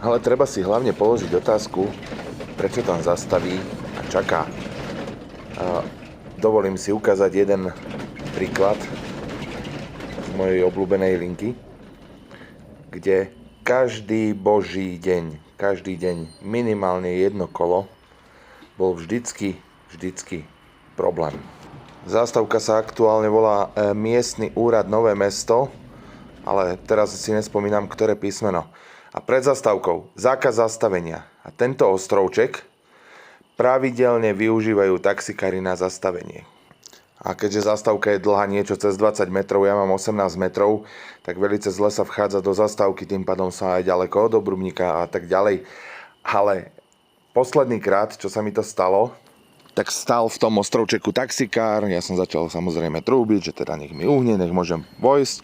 Ale treba si hlavne položiť otázku, prečo tam zastaví a čaká. Dovolím si ukázať jeden príklad z mojej obľúbenej linky, kde každý boží deň, minimálne jedno kolo, bol vždycky problém. Zástavka sa aktuálne volá Miestny úrad Nové Mesto, ale teraz si nespomínam, ktoré písmeno. A pred zastávkou zákaz zastavenia. A tento ostrovček pravidelne využívajú taxikári na zastavenie. A keďže zastávka je dlhá niečo cez 20 metrov, ja mám 18 metrov, tak veľmi zle sa vchádza do zastávky, tým pádom sa aj ďaleko od Obrubníka a tak ďalej. Ale posledný krát, čo sa mi to stalo, tak stál v tom ostrovčeku taxikár, ja som začal samozrejme trúbiť, že teda nech mi uhne, nech môžem vojsť.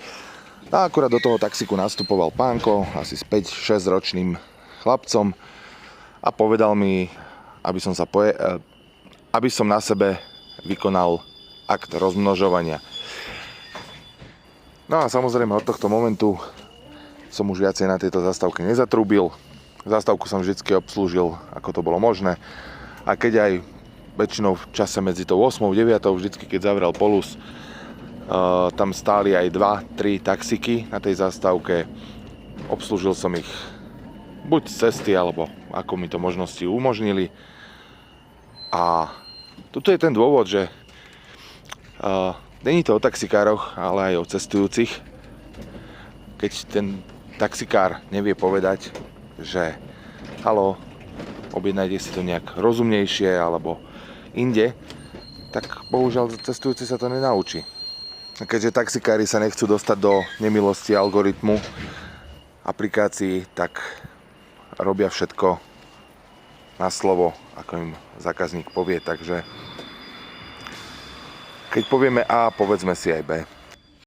A akurát do toho taxiku nastupoval pánko, asi s 5-6 ročným chlapcom a povedal mi, aby som na sebe vykonal akt rozmnožovania. No a samozrejme od tohto momentu som už viacej na tejto zastávke nezatrúbil. Zastávku som vždy obslúžil, ako to bolo možné. A keď aj väčšinou v čase medzi tou 8 a 9, vždycky keď zavrel Polus, tam stáli aj 2-3 taxiky na tej zastávke. Obslúžil som ich buď z cesty, alebo ako mi to možnosti umožnili. A tuto je ten dôvod, že není to o taxikároch, ale aj o cestujúcich. Keď ten taxikár nevie povedať, že haló, objednajte si to nejak rozumnejšie alebo inde, tak bohužiaľ cestujúci sa to nenaučí. A keďže taxikári sa nechcú dostať do nemilosti algoritmu aplikácií, tak robia všetko na slovo, ako im zákazník povie. Takže keď povieme A, povedzme si aj B.